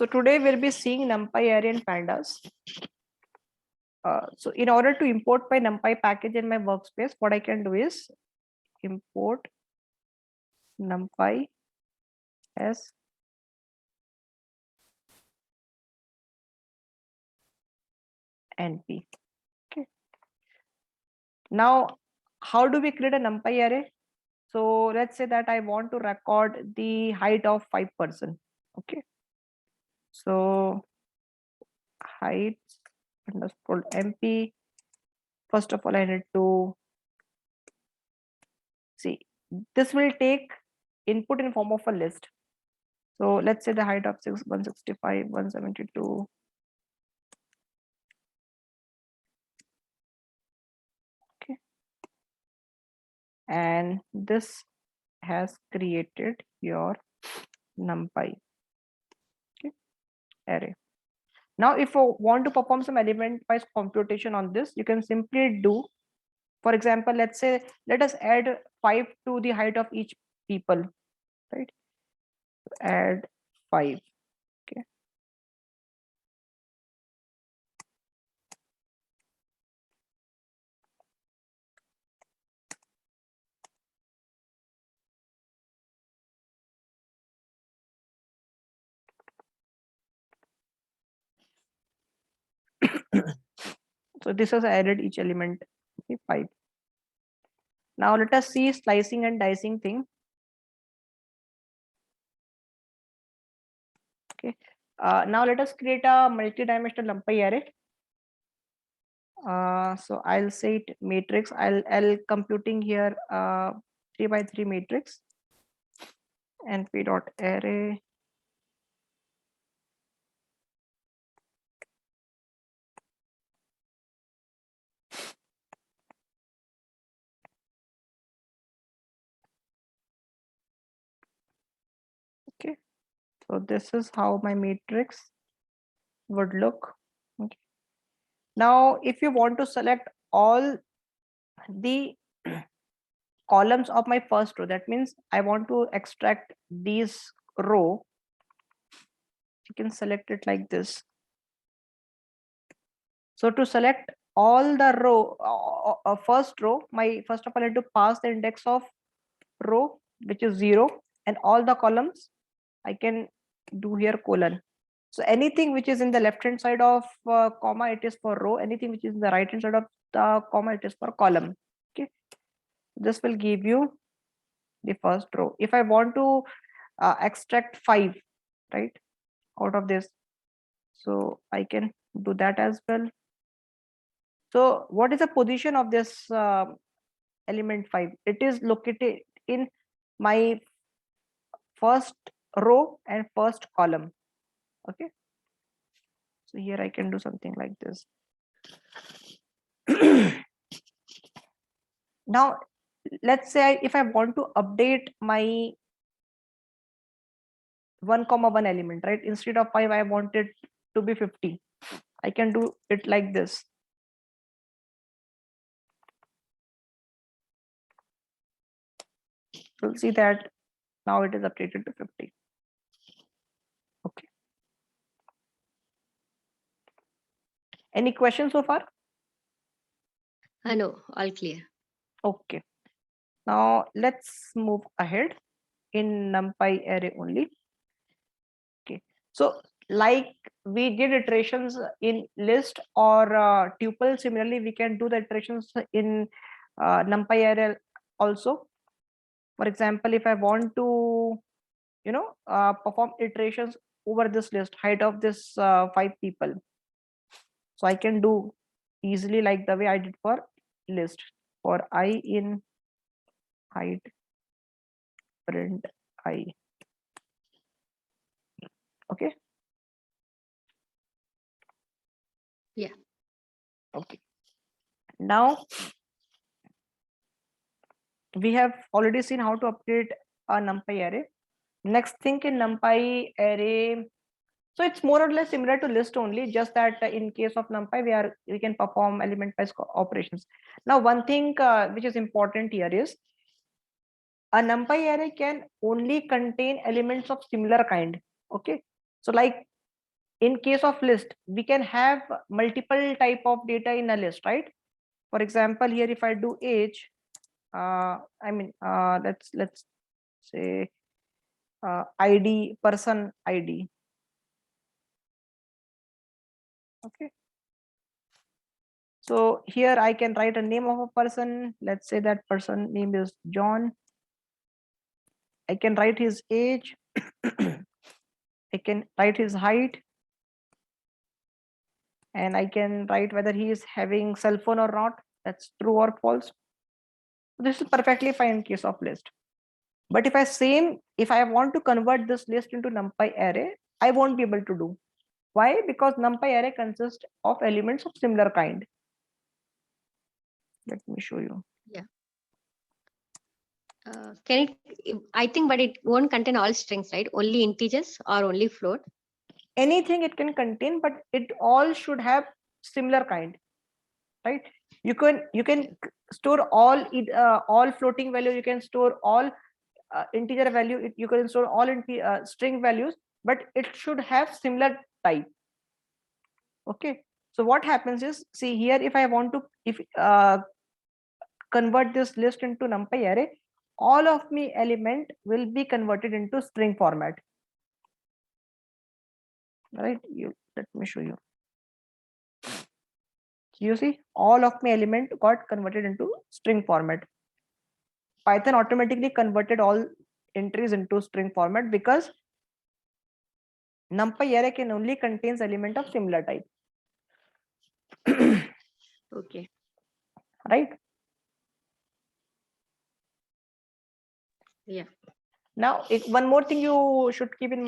So today we'll be seeing Numpy Array and Pandas. So in order to import my Numpy package in my workspace, what I can do is import Numpy as NP. Okay. Now, how do we create a Numpy array? So let's say that I want to record the height of 5%. Okay. So height underscore MP. First of all, I need to see, this will take input in form of a list. So let's say the height of 165, 172. Okay. And this has created your Numpy array. Now, if you want to perform some element-wise computation on this, you can simply do, for example, let's say, let us add 5 to the height of each people, right? Add 5. Okay. So this has added each element, okay, 5. Now let us see slicing and dicing thing. Okay. Now let us create a multi-dimensional Numpy array. So I'll say it matrix. I'll computing here 3 by 3 matrix. np dot array. Okay. So this is how my matrix would look. Okay. Now, if you want to select all the columns of my first row, that means I want to extract these row, you can select it like this. So to select all the row, first row, first of all I need to pass the index of row, which is 0, and all the columns I can do here colon. So anything which is in the left hand side of comma, it is for row. Anything which is in the right hand side of the comma, it is for column. Okay, this will give you the first row. If I want to extract 5, right, out of this, so I can do that as well. So what is the position of this element 5? It is located in my first row and first column. Okay, so here I can do something like this. Now let's say if I want to update my 1,1 element, right, instead of 5 I want it to be 50, I can do it like this. You'll see that now it is updated to 50. Okay, any questions so far? No, all clear. Okay, now let's move ahead in Numpy array only. Okay, so like we did iterations in list or tuple, similarly we can do the iterations in Numpy array also. For example, if I want to perform iterations over this list, height of this 5 people, so I can do easily like the way I did for list. For I in height, print I. Okay. Yeah. Okay. Now we have already seen how to update a Numpy array. Next thing in Numpy array, so it's more or less similar to list only, just that in case of Numpy we can perform element wise operations. Now one thing which is important here is a Numpy array can only contain elements of similar kind. Okay, so like in case of list, we can have multiple type of data in a list, right? For example, here if I do age, let's say ID, person ID. Okay. So here I can write a name of a person. Let's say that person name is John. I can write his age. I can write his height. And I can write whether he is having cell phone or not. That's true or false. This is perfectly fine in case of list. But if I want to convert this list into NumPy array, I won't be able to do. Why? Because NumPy array consists of elements of similar kind. Let me show you. Yeah. Can it? I think, but it won't contain all strings, right? Only integers or only float. Anything it can contain, but it all should have similar kind, right? You can store all floating value. You can store all integer value. You can store all string values, but it should have similar type. Okay. So what happens is, see here, if I want to convert this list into NumPy array, all of me element will be converted into string format. Right? Let me show you. You see, all of my element got converted into string format. Python automatically converted all entries into string format because NumPy array can only contains element of similar type. Okay. Right? Yeah. Now, one more thing you should keep in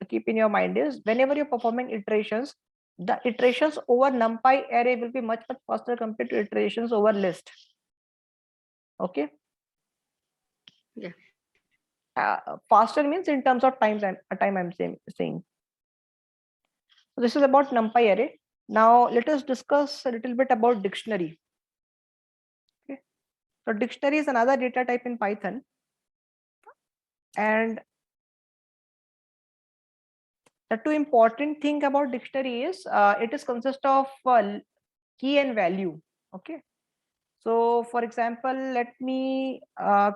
keep in your mind is whenever you're performing iterations, the iterations over NumPy array will be much faster compared to iterations over list. Okay. Yeah. Faster means in terms of time I'm saying. So this is about NumPy array. Now let us discuss a little bit about dictionary. Okay. So dictionary is another data type in Python, and the two important thing about dictionary is it is consist of key and value. Okay. So for example, let me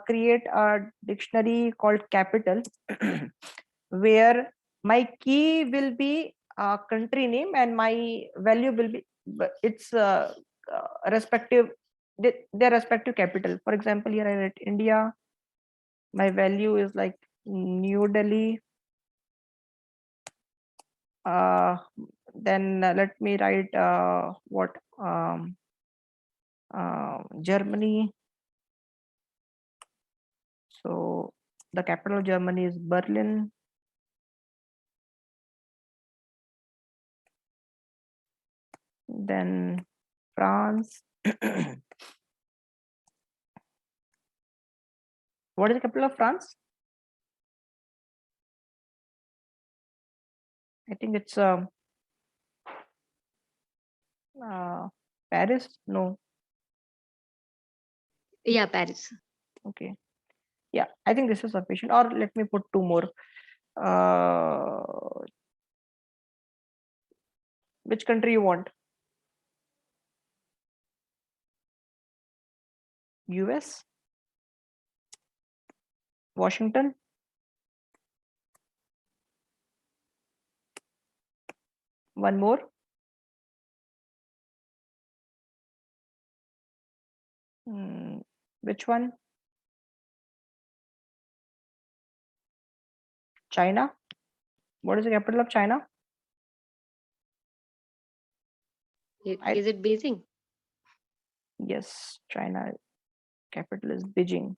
create a dictionary called capital where my key will be country name and my value will be its respective their respective capital. For example, here I write India. My value is like New Delhi. Uh, then let me write what Germany. So the capital of Germany is Berlin. Then France. What is the capital of France? I think it's Paris. No. Yeah, Paris. Okay. Yeah, I think this is sufficient. Or let me put two more. Which country you want? US? Washington? One more. Which one? China? What is the capital of China? Is it Beijing? Yes, China capital is Beijing.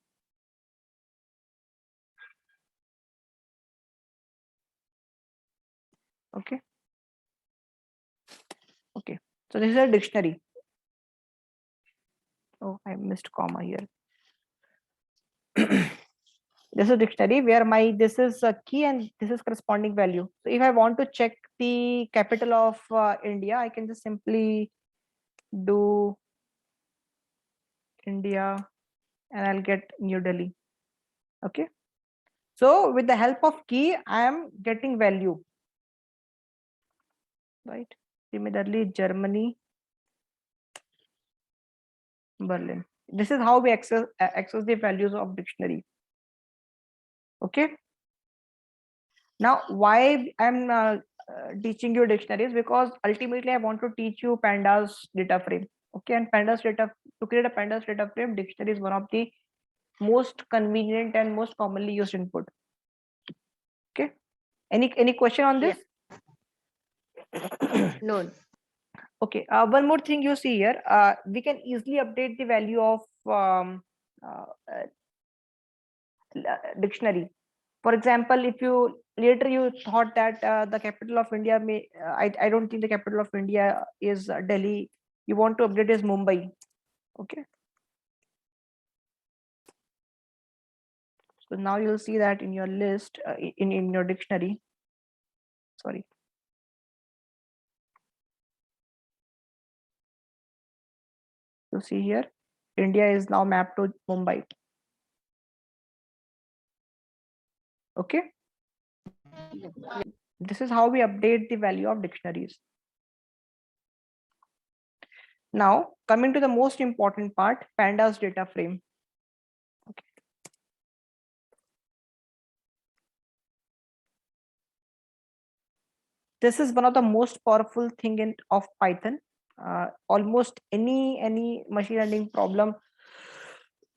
Okay. Okay. So this is a dictionary. Oh, I missed comma here. This is a dictionary where this is a key and this is corresponding value. So if I want to check the capital of India, I can just simply do India and I'll get New Delhi. Okay. So with the help of key, I am getting value. right? Similarly, Germany, Berlin. This is how we access the values of dictionary. Okay. Now, why I'm teaching you dictionaries? Because ultimately I want to teach you pandas data frame. Okay, and pandas data, to create a pandas data frame, dictionary is one of the most convenient and most commonly used input. Okay. Any question on this? No. Okay. One more thing you see here. We can easily update the value of uh, uh, dictionary. For example, if you later you thought that the capital of India may, I don't think the capital of India is Delhi. You want to update is Mumbai. Okay. So now you'll see that in your list, in your dictionary. Sorry. You see here, India is now mapped to Mumbai. Okay. This is how we update the value of dictionaries. Now, coming to the most important part, pandas data frame. Okay. This is one of the most powerful thing of Python. Almost any machine learning problem,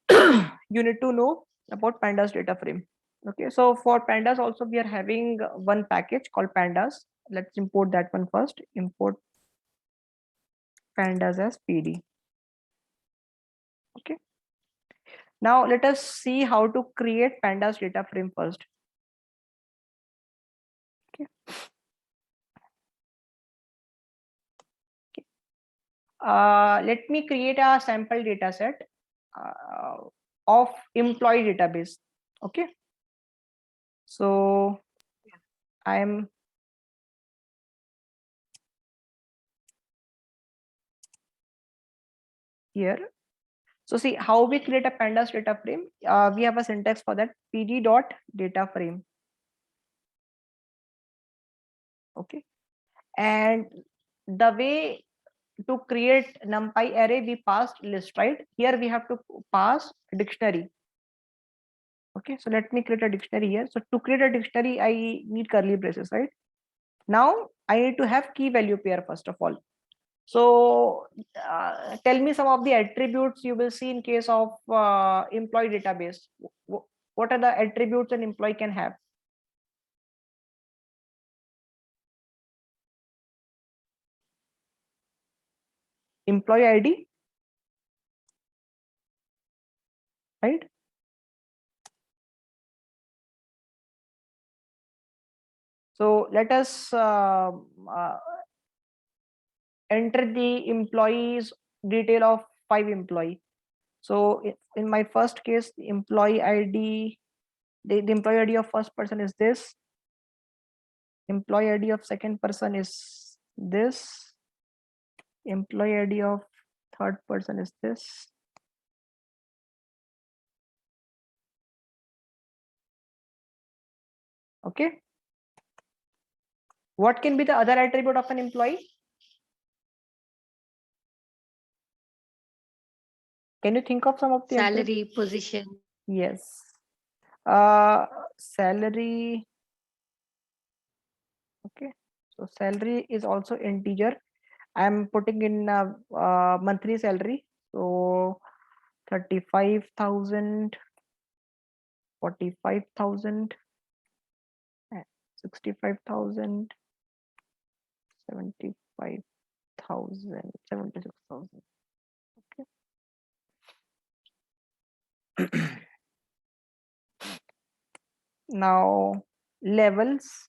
you need to know about pandas data frame. Okay, so for pandas also we are having one package called pandas. Let's import that one first. Import pandas as PD. Okay. Now let us see how to create pandas data frame first. Okay. Let me create a sample data set of employee database. Okay. So I am here. So see how we create a pandas data frame. We have a syntax for that, pd dot data frame. Okay. And the way to create numpy array, we passed list, right? Here we have to pass dictionary. Okay, so let me create a dictionary here. So to create a dictionary, I need curly braces, right? Now I need to have key value pair first of all. So tell me some of the attributes you will see in case of employee database. What are the attributes an employee can have? Employee ID, right? So let us enter the employees detail of 5 employee. So in my first case, the employee ID, the employee ID of first person is this. Employee ID of second person is this. Employee ID of third person is this. Okay. What can be the other attribute of an employee? Can you think of some of the Salary, position. Yes. Salary. Okay. So salary is also integer. I'm putting in monthly salary. So 35,000, 45,000, 65,000, 75,000, 76,000. Okay. Now levels.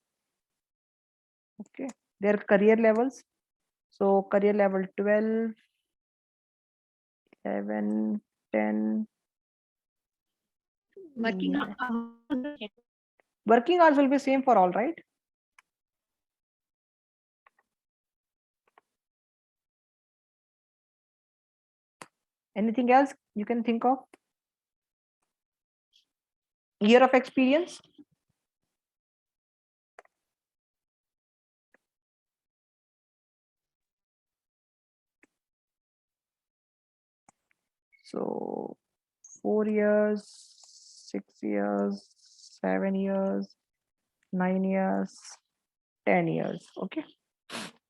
Okay. Their career levels. So career level 12, 11, 10. Working Yeah. hours. Working hours will be same for all, right? Anything else you can think of? Year of experience. So 4 years, 6 years, 7 years, 9 years, 10 years. Okay.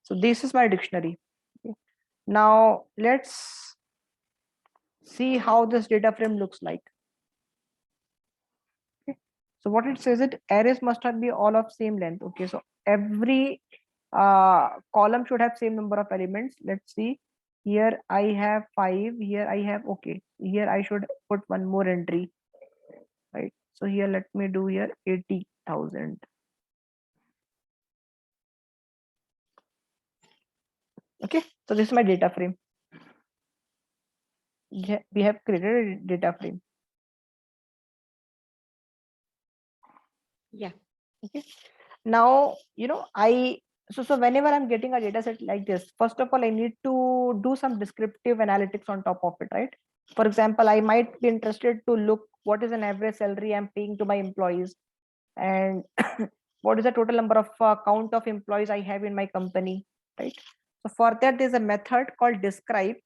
So this is my dictionary. Okay. Now let's see how this data frame looks like. Okay. So what it says, it arrays must not be all of same length. Okay. So every column should have same number of elements. Let's see. Here I have 5. Here I have, okay. Here I should put one more entry, right? So here let me do here 80,000. Okay. So this is my data frame. We have created a data frame. Yeah. Okay. Now, so whenever I'm getting a data set like this, first of all, I need to do some descriptive analytics on top of it, right? For example, I might be interested to look what is an average salary I'm paying to my employees, and what is the total number of count of employees I have in my company, right? So for that, there's a method called describe,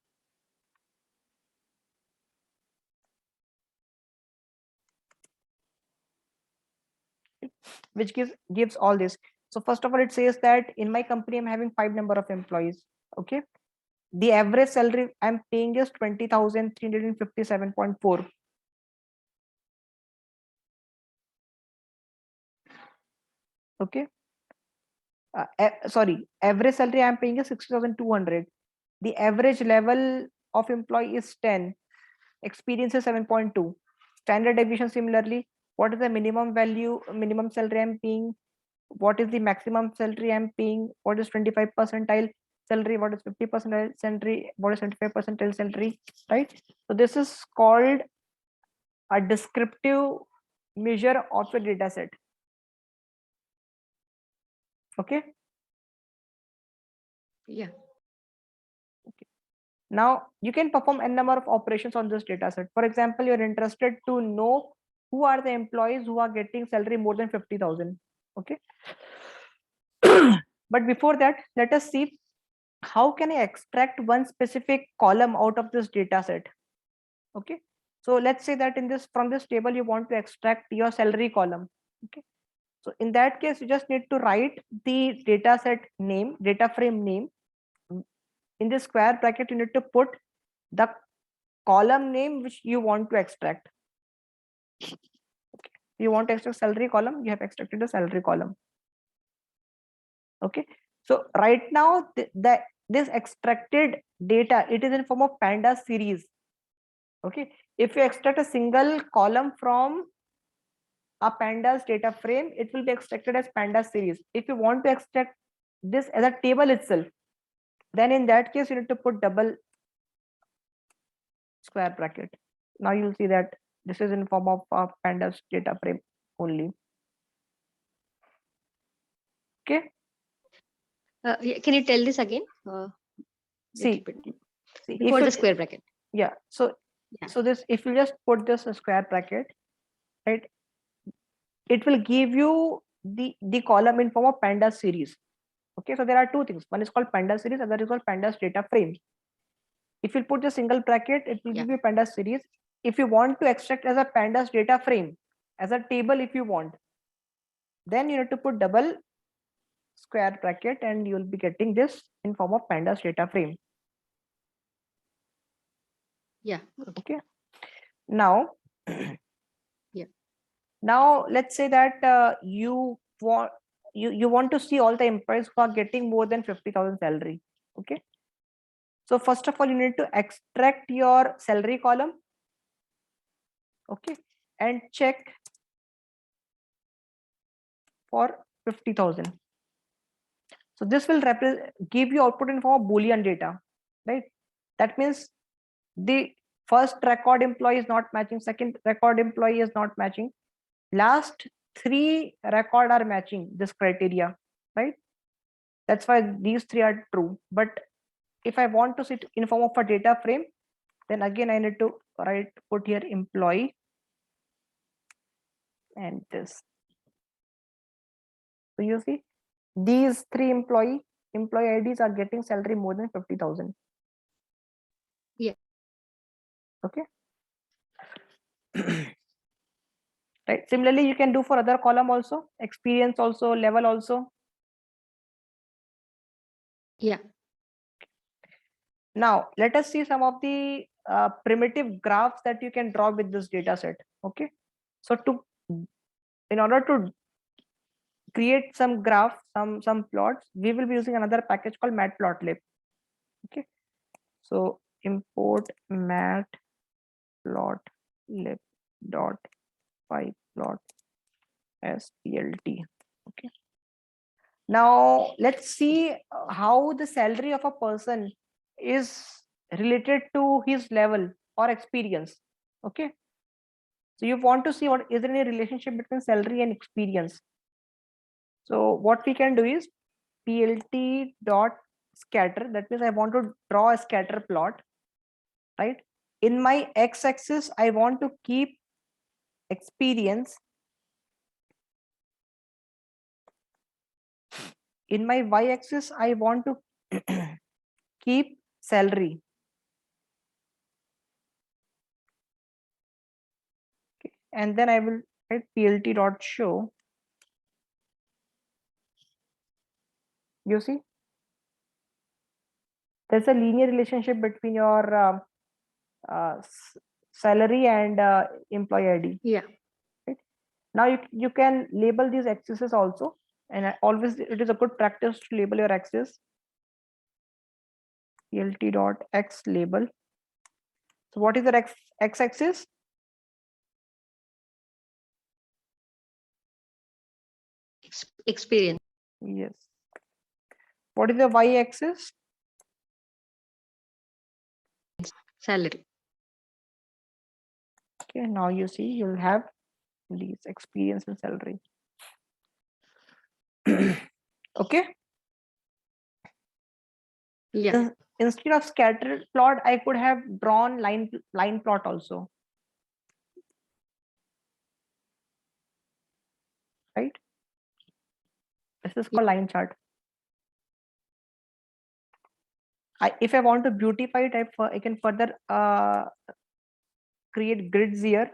which gives all this. So first of all, it says that in my company, I'm having 5 number of employees. Okay. The average salary I'm paying is 20,357.4. Okay. Sorry, average salary I'm paying is 60,200. The average level of employee is 10. Experience is 7.2. Standard deviation similarly. What is the minimum salary I'm paying? What is the maximum salary I'm paying? What is 25 percentile salary? What is 50 percentile salary? What is 75 percentile salary? Right. So this is called a descriptive measure of a data set. Okay. Yeah. Okay. Now you can perform n number of operations on this data set. For example, you're interested to know who are the employees who are getting salary more than 50,000. Okay. But before that, let us see how can I extract one specific column out of this data set. Okay. So let's say that from this table you want to extract your salary column. Okay. So in that case, you just need to write the data set name, data frame name. In the square bracket, you need to put the column name which you want to extract. Okay. You want to extract salary column, you have extracted the salary column. Okay. So right now, this extracted data, it is in form of Pandas series. Okay. If you extract a single column from a Pandas data frame, it will be extracted as Pandas series. If you want to extract this as a table itself, then in that case, you need to put double square bracket. Now you'll see that this is in form of a Pandas data frame only. Okay. Can you tell this again? See, Before the square bracket. Yeah. So this, if you just put this a square bracket, right, it will give you the column in form of Pandas series. Okay. So there are two things. One is called Pandas series, other is called Pandas data frame. If you put the single bracket, it will give you Pandas series. If you want to extract as a Pandas data frame, as a table, if you want, then you need to put double square bracket and you will be getting this in form of Pandas data frame. Yeah. Okay. Now, yeah. Now let's say that you want to see all the employees who are getting more than 50,000 salary. Okay. So first of all, you need to extract your salary column. Okay. And check for 50,000. So this will give you output in form of Boolean data, right? That means the first record employee is not matching, second record employee is not matching, last 3 record are matching this criteria, right? That's why these 3 are true. But if I want to see it in form of a data frame, then again I need to put here employee and this. So you see these 3 employee IDs are getting salary more than 50,000. Yeah. Okay. Right. Similarly, you can do for other column also, experience also, level also. Yeah. Now let us see some of the primitive graphs that you can draw with this data set. Okay. So in order to create some graph, some plots, we will be using another package called matplotlib. Okay. So import matplotlib dot pyplot splt. Okay. Now let's see how the salary of a person is related to his level or experience. Okay. So you want to see what is there any relationship between salary and experience. So what we can do is plt dot scatter. That means I want to draw a scatter plot, right? In my x-axis, I want to keep experience. In my y-axis, I want to keep salary. Okay. And then I will write plt dot show. You see, there's a linear relationship between your salary and employee ID. Yeah. Right? Now you can label these axes also, and always it is a good practice to label your axis. plt dot x label. So what is the x axis? Experience. Yes. What is the y axis? Salary. Okay, now you see you'll have these experience and salary. Okay. Yeah. Instead of scatter plot, I could have drawn line plot also. Right? This is called line chart. If I want to beautify it, I can further create grids here.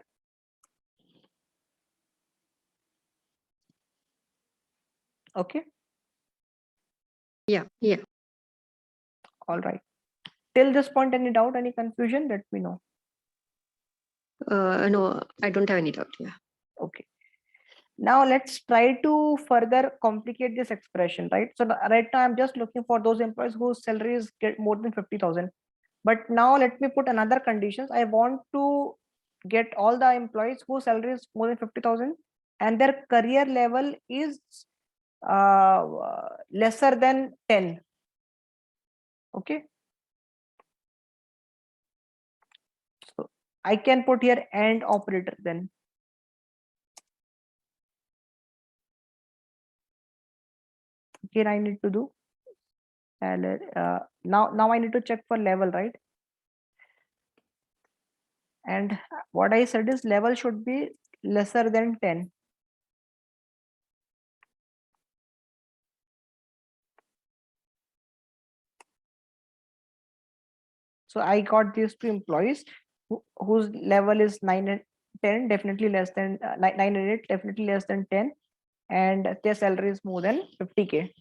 Okay. Yeah. Yeah. All right. Till this point, any doubt, any confusion? Let me know. No, I don't have any doubt. Yeah. Okay. Now let's try to further complicate this expression, right? So right now I'm just looking for those employees whose salaries get more than 50,000. But now let me put another conditions. I want to get all the employees whose salary is more than 50,000 and their career level is lesser than 10. Okay. So I can put here AND operator then. Again, I need to do now I need to check for level, right? And what I said is level should be lesser than 10. So I got these two employees whose level is 9 and 10, definitely less than 9 and 8, definitely less than 10, and their salary is more than 50K.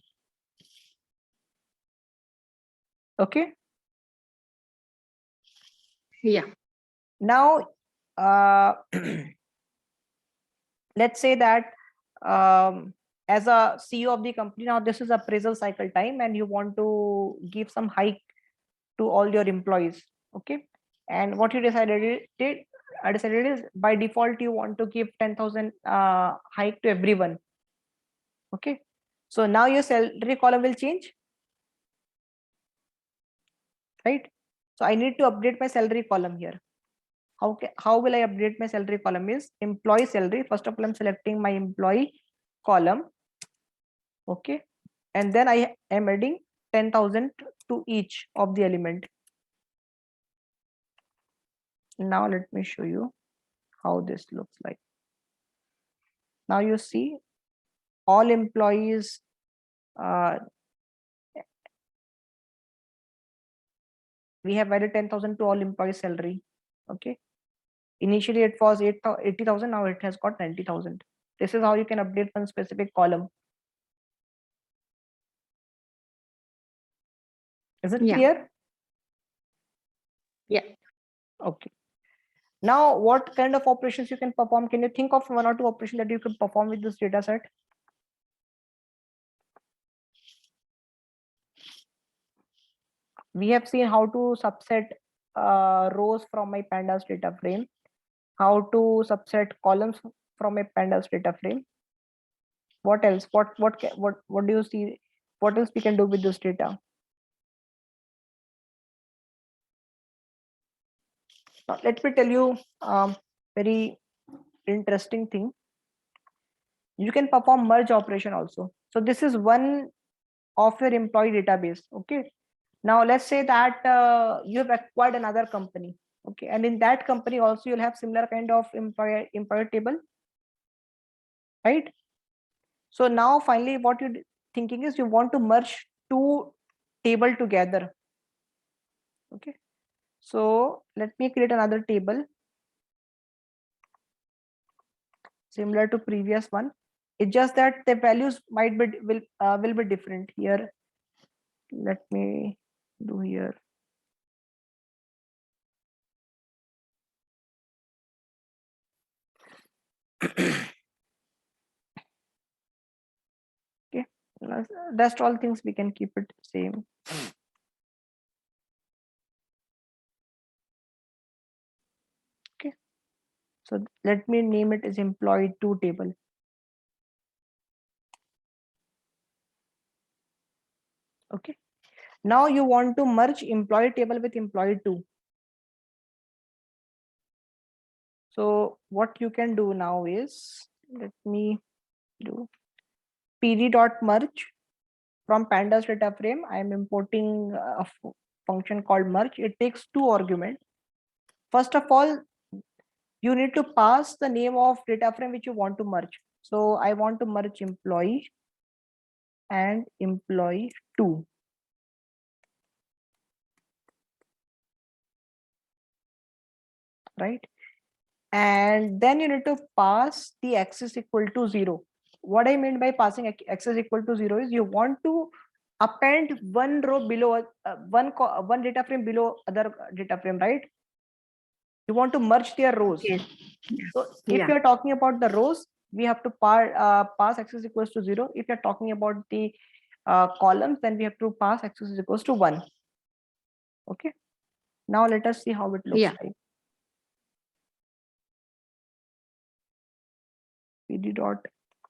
Okay. Yeah. Now, let's say that as a CEO of the company, now this is appraisal cycle time, and you want to give some hike to all your employees. Okay. And what you I decided is by default you want to give 10,000 hike to everyone. Okay. So now your salary column will change, right? So I need to update my salary column here. How will I update my salary column is employee salary. First of all, I'm selecting my employee column. Okay. And then I am adding 10,000 to each of the element. Now let me show you how this looks like. Now you see all employees we have added 10,000 to all employee salary. Okay, initially it was 80,000, now it has got 90,000. This is how you can update one specific column. Is it Yeah. clear? Yeah. Okay. Now, what kind of operations you can perform? Can you think of one or two operations that you can perform with this data set? We have seen how to subset rows from my pandas data frame, how to subset columns from a pandas data frame. What else? What do you see? What else we can do with this data? Now, let me tell you very interesting thing. You can perform merge operation also. So this is one of your employee database. Okay. Now let's say that you have acquired another company. Okay, and in that company also you'll have similar kind of employer table, right? So now finally what you're thinking is you want to merge two table together. Okay, so let me create another table similar to previous one. It's just that the values might be will be different here. Let me do here. Okay, rest all things we can keep it same. Okay, so let me name it as employee 2 table. Okay, now you want to merge employee table with employee 2. So what you can do now is, let me do pd.merge from pandas data frame. I am importing a function called merge. It takes 2 arguments. First of all, you need to pass the name of data frame which you want to merge. So I want to merge employee and employee 2. Right? And then you need to pass the axis equal to 0. What I mean by passing axis equal to 0 is you want to append one row below one data frame below other data frame, right? You want to merge their rows. Yes. So if Yeah. you're talking about the rows, we have to pass axis equals to 0. If you're talking about the columns, then we have to pass axis equals to 1. Okay, now let us see how it looks Yeah. like. pd dot,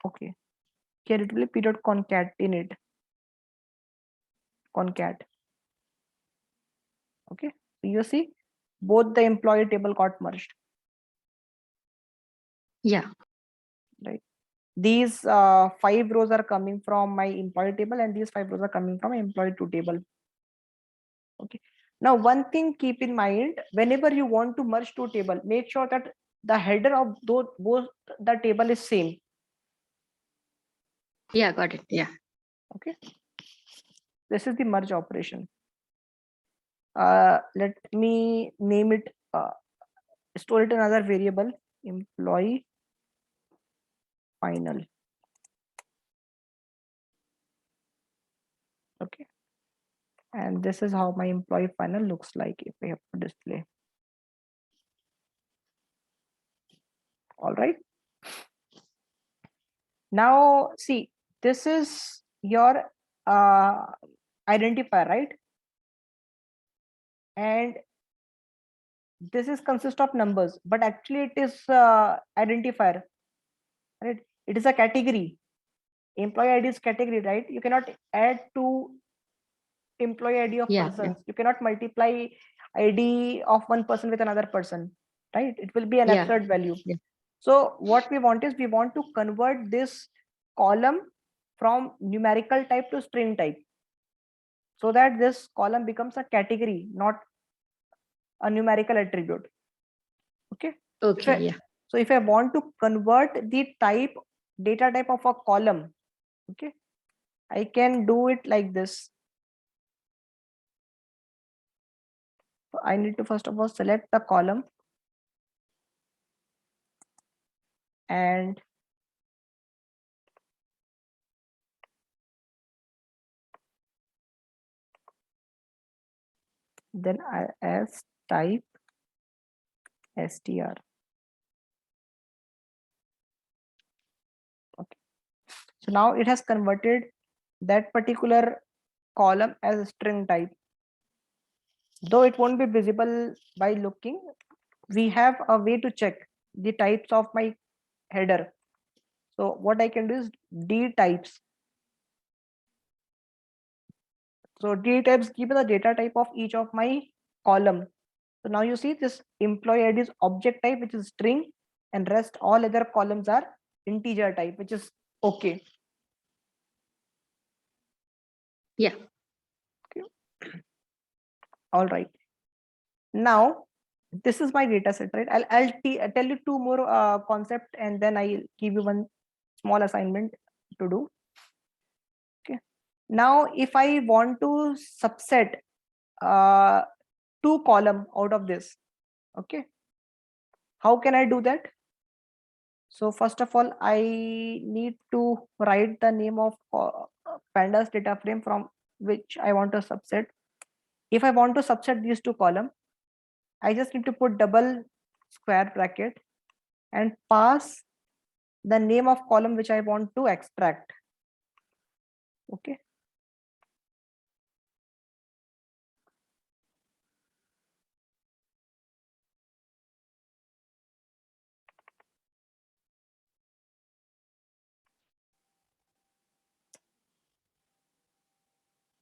okay, here it will be p dot concatenate concat. Okay, so you see both the employee table got merged. Yeah. Right, these 5 rows are coming from my employee table and these 5 rows are coming from employee 2 table. Okay, now one thing keep in mind, whenever you want to merge 2 table, make sure that the header of both the table is same. Yeah, got it. Yeah. Okay, this is the merge operation. Let me name it, store it in another variable, employee final. Okay, and this is how my employee final looks like if I have to display. All right, now see, this is your identifier, right? And this is consist of numbers, but actually it is identifier, right? It is a category. Employee ID is category, right? You cannot add to employee ID of Yeah. persons. You cannot multiply ID of one person with another person, right? It will be an Yeah. absurd value. Yeah. So what we want is we want to convert this column from numerical type to string type, so that this column becomes a category, not a numerical attribute. Okay. Okay. Yeah. So if I want to convert the type, data type of a column, okay, I can do it like this. So I need to first of all select the column. and then as type str. Okay, so now it has converted that particular column as a string type. Though it won't be visible by looking, we have a way to check the types of my header. So what I can do is d types. So d types give the data type of each of my column. So now you see this employee ID is object type, which is string, and rest all other columns are integer type, which is okay. Yeah. Okay. All right. Now this is my data set, right? I'll tell you two more concept, and then I'll give you one small assignment to do. Okay. Now if I want to subset two column out of this, okay, how can I do that? So first of all, I need to write the name of pandas data frame from which I want to subset. If I want to subset these two columns, I just need to put double square bracket and pass the name of column which I want to extract. Okay.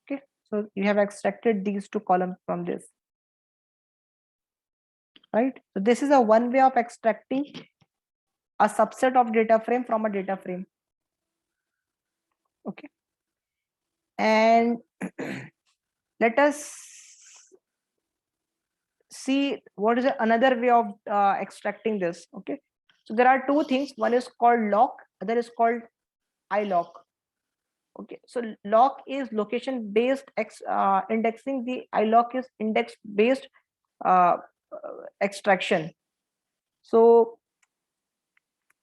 Okay. So you have extracted these two columns from this. Right. So this is a one way of extracting a subset of data frame from a data frame. Okay. And let us see what is another way of extracting this. Okay. So there are two things. One is called lock, other is called ilock. Okay. So lock is location based indexing. The ilock is index based extraction. So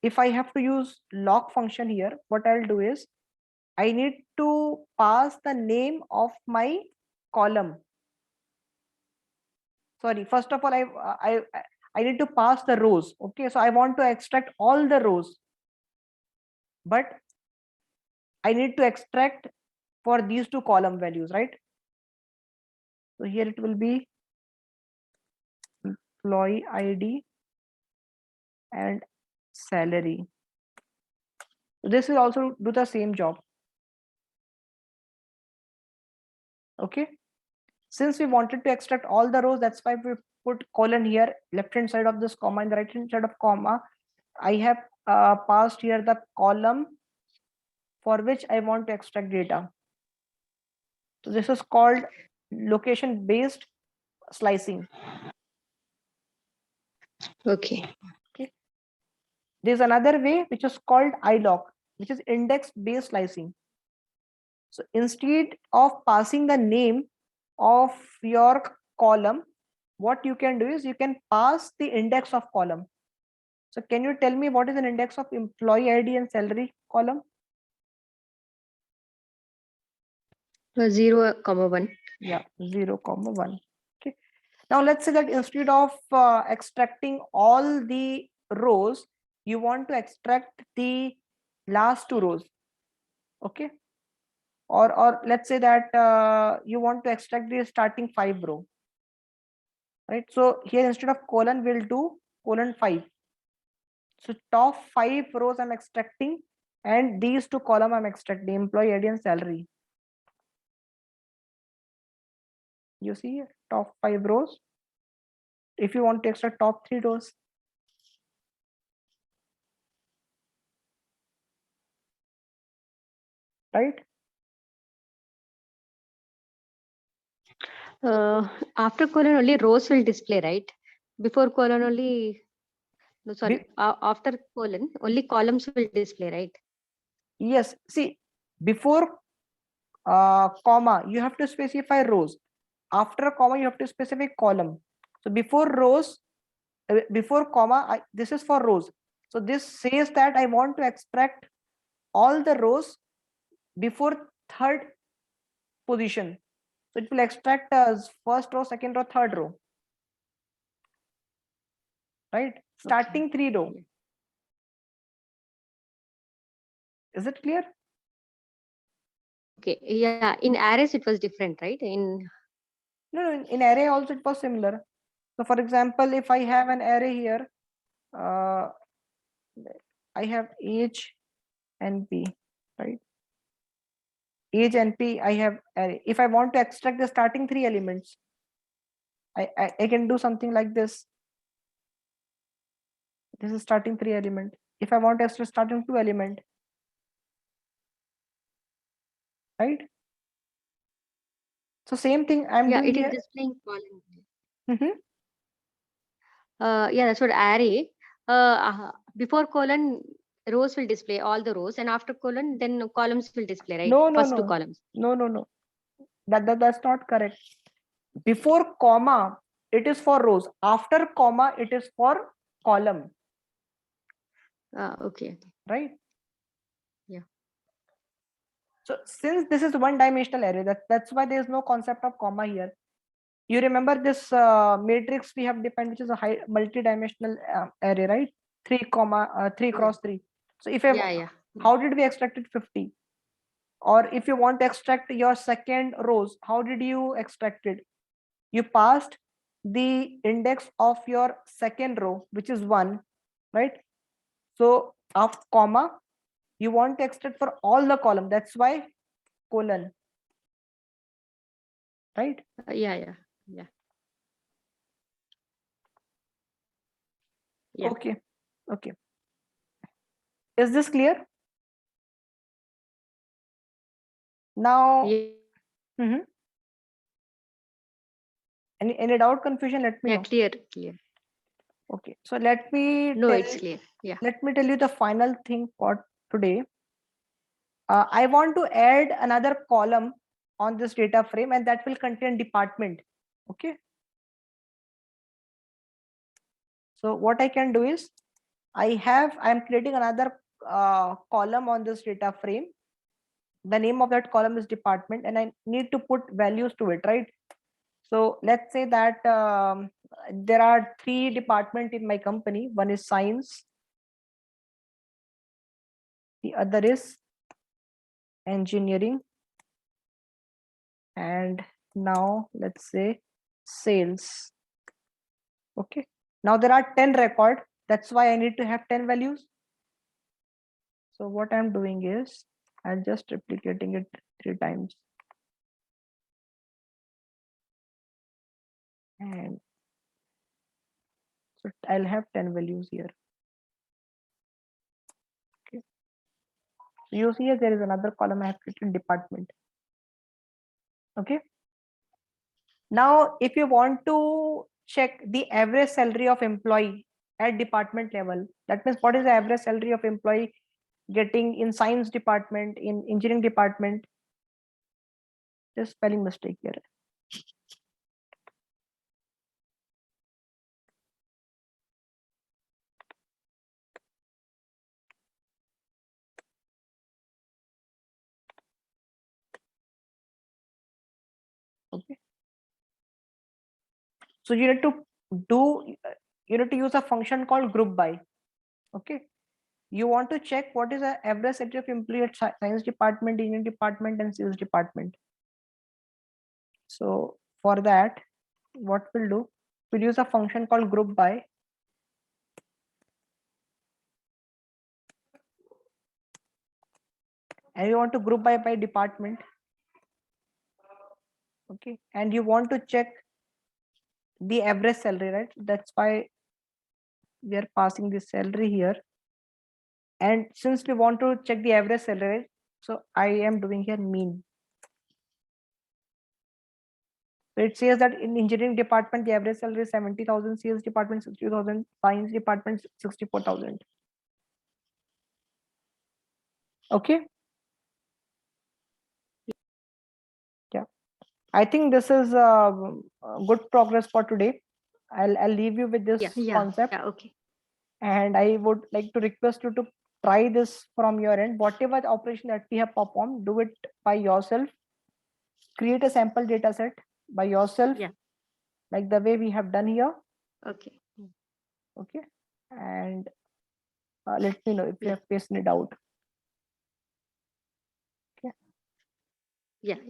if I have to use lock function here, what I'll do is I need to pass the name of my column. Sorry, first of all, I need to pass the rows. Okay, so I want to extract all the rows, but I need to extract for these two column values, right? So here it will be employee ID and salary. So this will also do the same job. Okay. Since we wanted to extract all the rows, that's why we put colon here, left hand side of this comma, and the right hand side of comma. I have passed here the column for which I want to extract data. So this is called location based slicing. Okay. Okay. There's another way which is called ilock, which is index based slicing. So instead of passing the name of your column, what you can do is you can pass the index of column. So can you tell me what is an index of employee ID and salary column? 0, 1. Yeah, 0, 1. Okay. Now let's say that instead of extracting all the rows, you want to extract the last two rows. Okay. Or let's say that you want to extract the starting 5 row. Right. So here instead of colon, we'll do colon 5. So top 5 rows I'm extracting, and these two column I'm extracting, employee ID and salary. You see top 5 rows. If you want to extract top 3 rows, right? After colon only rows will display, right? Before colon only, no, sorry. After colon only columns will display, right? Yes. See, before comma, you have to specify rows. After comma, you have to specify column. So before rows, before comma, this is for rows. So this says that I want to extract all the rows before third position. So it will extract as first row, second row, third row, right? Starting 3 row. Is it clear? Okay, yeah, in arrays it was different, right? No, in array also it was similar. So for example, if I have an array here, I have age and p, right? Age and p, I have array. If I want to extract the starting 3 elements, I can do something like this. This is starting 3 element. If I want to extract starting 2 element, right? So same thing I'm Yeah, doing it is here. displaying column. Mhm. Yeah, that's what array. Before colon, rows will display all the rows, and after colon, then columns will display, right? No, no, First two no, columns. no. That's not correct. Before comma, it is for rows. After comma, it is for column, Okay. right? Yeah. So since this is one-dimensional array, that's why there is no concept of comma here. You remember this matrix we have defined, which is a high multi-dimensional array, right? 3 Yeah. cross 3. So if I, Yeah. how did we extract it 50? Or if you want to extract your second rows, how did you extract it? You passed the index of your second row, which is 1, right? So of comma, you want to extract for all the column. That's why colon, right? Yeah. Yeah. Okay. Is this clear? Now, Yeah. mhm. Any doubt, confusion, let me Yeah. know. Clear. Okay, so let me No, tell it's clear. Yeah. let me tell you the final thing for today. I want to add another column on this data frame, and that will contain department. Okay, so what I can do is I'm creating another column on this data frame. The name of that column is department, and I need to put values to it, right? So let's say that there are 3 departments in my company. One is science, the other is engineering, and now let's say sales. Okay, now there are 10 record. That's why I need to have 10 values. So what I'm doing is I'm just replicating it 3 times, and so I'll have 10 values here. Okay, so you see here there is another column I have created, department. Okay, now if you want to check the average salary of employee at department level, that means what is the average salary of employee getting in science department, in engineering department? Just spelling mistake here. Okay, so you need to do you need to use a function called group by. Okay, you want to check what is the average salary of employee at science department, engineering department, and sales department. So for that, what we'll do, we'll use a function called group by, and you want to group by department. Okay, and you want to check the average salary, right? That's why we are passing the salary here. And since we want to check the average salary, so I am doing here mean. So it says that in engineering department the average salary is 70,000, sales department 60,000, science department 64,000. Okay, yeah, I think this is good progress for today. I'll leave you with this Yeah. concept. Okay. And I would like to request you to try this from your end. Whatever the operation that we have performed, do it by yourself. Create a sample data set by yourself, Yeah. like the way we have done here. Okay. Okay. And let me know if you Yeah. have faced any doubt. Okay. Yeah.